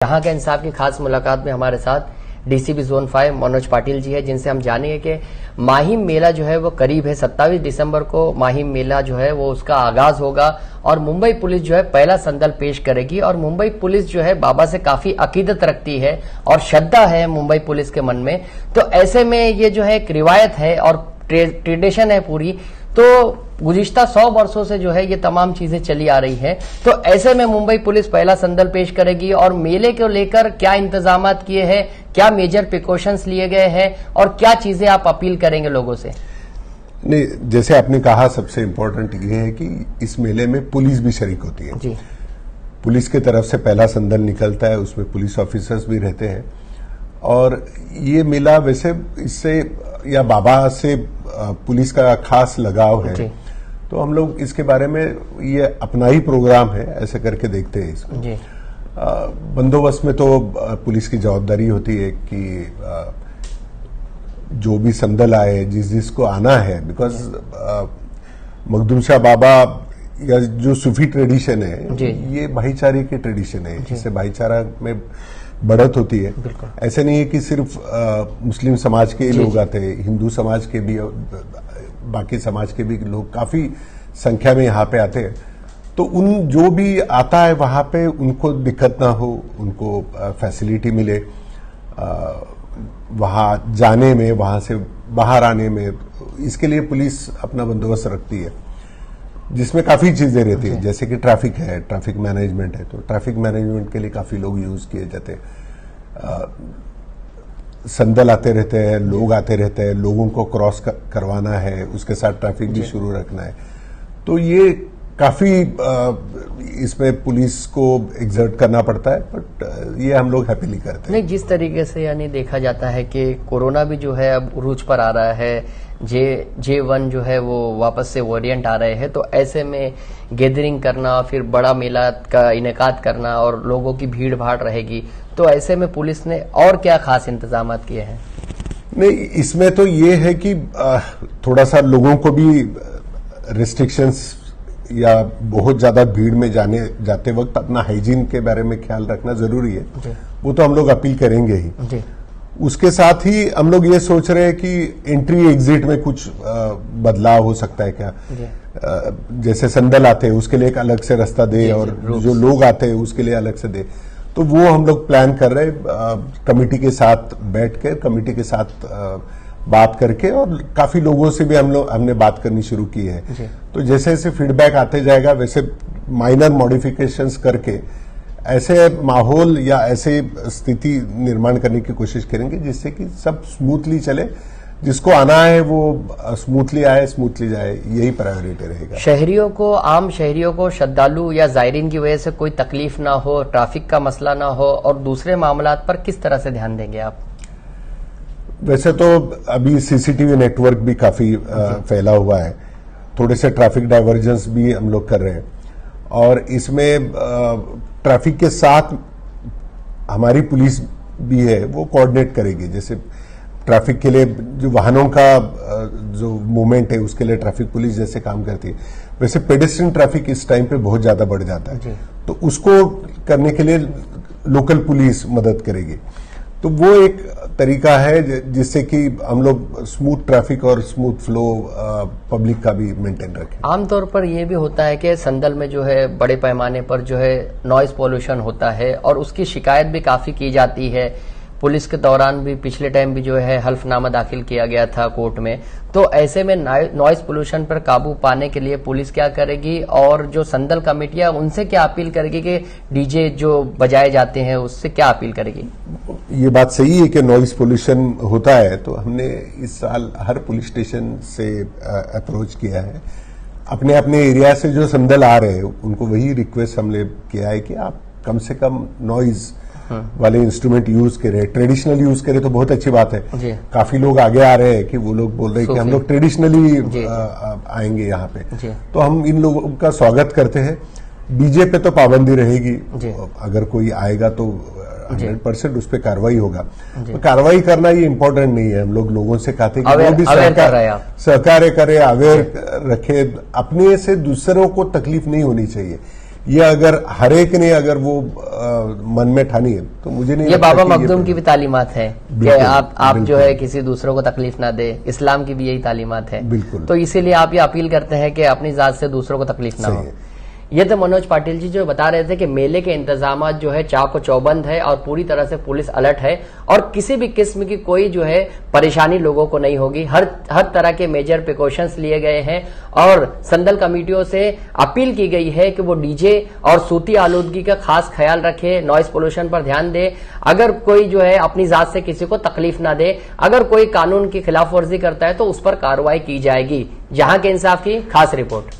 यहाँ के इंसाफ की खास मुलाकात में हमारे साथ डीसीपी जोन 5 मनोज पाटिल जी है, जिनसे हम जानेंगे कि माहिम मेला जो है वो करीब है। 27 दिसंबर को माहिम मेला जो है वो उसका आगाज होगा और मुंबई पुलिस जो है पहला संदल पेश करेगी। और मुंबई पुलिस जो है बाबा से काफी अकीदत रखती है और श्रद्धा है मुंबई पुलिस के मन में। तो ऐसे में ये जो है एक रिवायत है और ट्रेडिशन है पूरी। तो गुज़िश्ता 100 वर्षों से जो है ये तमाम चीजें चली आ रही हैं। तो ऐसे में मुंबई पुलिस पहला संदल पेश करेगी और मेले को लेकर क्या इंतजामात किए हैं, क्या मेजर प्रिकॉशंस लिए गए हैं और क्या चीजें आप अपील करेंगे लोगों से? नहीं, जैसे आपने कहा, सबसे इम्पोर्टेंट ये है कि इस मेले में पुलिस भी शरीक होती है जी। पुलिस की तरफ से पहला संदल निकलता है, उसमें पुलिस ऑफिसर्स भी रहते हैं। और ये मेला वैसे इससे या बाबा से पुलिस का खास लगाव है, तो हम लोग इसके बारे में ये अपना ही प्रोग्राम है ऐसे करके देखते हैं इसको जी। बंदोबस्त में तो पुलिस की जवाबदारी होती है कि जो भी संदल आए, जिसको आना है, बिकॉज मखदूम शाह बाबा या जो सूफी ट्रेडिशन है ये भाईचारे की ट्रेडिशन है, जिससे भाईचारा में बढ़त होती है। ऐसे नहीं है कि सिर्फ मुस्लिम समाज के लोग आते हैं, हिंदू समाज के भी, बाकी समाज के भी लोग काफी संख्या में यहाँ पे आते हैं। तो उन जो भी आता है वहां पे उनको दिक्कत ना हो, उनको फैसिलिटी मिले वहां जाने में, वहां से बाहर आने में। इसके लिए पुलिस अपना बंदोबस्त रखती है, जिसमें काफी चीजें रहती है, जैसे कि ट्रैफिक है, ट्रैफिक मैनेजमेंट है। तो ट्रैफिक मैनेजमेंट के लिए काफी लोग यूज किए जाते हैं। संदल आते रहते हैं, लोग आते रहते हैं, लोगों को क्रॉस करवाना है, उसके साथ ट्रैफिक भी शुरू रखना है। तो ये काफी इसमें पुलिस को एक्सर्ट करना पड़ता है, बट ये हम लोग हैप्पीली करते हैं। नहीं, जिस तरीके से यानी देखा जाता है कि कोरोना भी जो है अब उरूज पर आ रहा है, J1 जो है वो वापस से वेरिएंट आ रहे हैं, तो ऐसे में गैदरिंग करना, फिर बड़ा मेला का इनेकाद करना और लोगों की भीड़ भाड़ रहेगी, तो ऐसे में पुलिस ने और क्या खास इंतजाम किए हैं? नहीं, इसमें तो ये है कि थोड़ा सा लोगों को भी रिस्ट्रिक्शंस या बहुत ज्यादा भीड़ में जाते वक्त अपना हाइजीन के बारे में ख्याल रखना जरूरी है। वो तो हम लोग अपील करेंगे ही। उसके साथ ही हम लोग ये सोच रहे हैं कि एंट्री एग्जिट में कुछ बदलाव हो सकता है क्या। जैसे संदल आते हैं उसके लिए एक अलग से रास्ता दे और जो लोग आते हैं उसके लिए अलग से दे। तो वो हम लोग प्लान कर रहे हैं, कमेटी के साथ बैठकर, कमेटी के साथ बात करके, और काफी लोगों से भी हमने बात करनी शुरू की है। तो जैसे जैसे फीडबैक आते जाएगा वैसे माइनर मॉडिफिकेशंस करके ऐसे माहौल या ऐसे स्थिति निर्माण करने की कोशिश करेंगे जिससे कि सब स्मूथली चले, जिसको आना है वो स्मूथली आए, स्मूथली जाए, यही प्रायोरिटी रहेगा। शहरियों को, आम शहरियों को, श्रद्धालु या जायरीन की वजह से कोई तकलीफ ना हो, ट्रैफिक का मसला ना हो, और दूसरे मामलात पर किस तरह से ध्यान देंगे आप? वैसे तो अभी सीसीटीवी नेटवर्क भी काफी फैला हुआ है, थोड़े से ट्रैफिक डाइवर्जेंस भी हम लोग कर रहे हैं, और इसमें ट्रैफिक के साथ हमारी पुलिस भी है, वो कोऑर्डिनेट करेगी। जैसे ट्रैफिक के लिए जो वाहनों का जो मूवमेंट है उसके लिए ट्रैफिक पुलिस जैसे काम करती है, वैसे पेडेस्ट्रियन ट्रैफिक इस टाइम पे बहुत ज्यादा बढ़ जाता है, तो उसको करने के लिए लोकल पुलिस मदद करेगी। तो वो एक तरीका है जिससे कि हम लोग स्मूथ ट्रैफिक और स्मूथ फ्लो पब्लिक का भी मेंटेन रखें। आमतौर पर यह भी होता है कि संदल में जो है बड़े पैमाने पर जो है नॉइज पोल्यूशन होता है और उसकी शिकायत भी काफी की जाती है। पुलिस के दौरान भी पिछले टाइम भी जो है हल्फनामा दाखिल किया गया था कोर्ट में। तो ऐसे में नॉइज पोल्यूशन पर काबू पाने के लिए पुलिस क्या करेगी, और जो संदल कमेटियां उनसे क्या अपील करेगी कि डीजे जो बजाए जाते हैं उससे क्या अपील करेगी? ये बात सही है कि नॉइज पोल्यूशन होता है, तो हमने इस साल हर पुलिस स्टेशन से अप्रोच किया है, अपने अपने एरिया से जो संदल आ रहे हैं उनको वही रिक्वेस्ट हमने किया है कि आप कम से कम नॉइज वाले इंस्ट्रूमेंट यूज करें। ट्रेडिशनल यूज करें तो बहुत अच्छी बात है। काफी लोग आगे आ रहे हैं कि वो लोग बोल रहे हैं कि हम लोग ट्रेडिशनली आएंगे यहाँ पे, तो हम इन लोगों का स्वागत करते हैं। डीजे पे तो पाबंदी रहेगी, अगर कोई आएगा तो 100% उस पर कार्रवाई होगा। तो कार्रवाई करना ये इम्पोर्टेंट नहीं है, हम लोग लोगों से कहते हैं कि वो भी सहकार्य करे, अवेयर रखे, अपने से दूसरों को तकलीफ नहीं होनी चाहिए। ये अगर हर एक ने अगर वो मन में ठानी है तो मुझे नहीं ये लगता बाबा कि ये मखदूम की भी तालीमात है कि आप जो है किसी दूसरों को तकलीफ ना दे। इस्लाम की भी यही तालीमात है। बिल्कुल। तो इसीलिए आप ये अपील करते हैं कि अपनी जात से दूसरों को तकलीफ ना हो। ये तो मनोज पाटिल जी जो बता रहे थे कि मेले के इंतजाम जो है चाको चौबंद है और पूरी तरह से पुलिस अलर्ट है और किसी भी किस्म की कोई जो है परेशानी लोगों को नहीं होगी। हर तरह के मेजर प्रिकॉशंस लिए गए हैं और संदल कमेटियों से अपील की गई है कि वो डीजे और सूती आलूदगी का खास ख्याल रखे, नॉइस पोल्यूशन पर ध्यान दे। अगर कोई जो है अपनी जात से किसी को तकलीफ ना दे, अगर कोई कानून की खिलाफ वर्जी करता है तो उस पर कार्रवाई की जाएगी। जहां के इंसाफ की खास रिपोर्ट।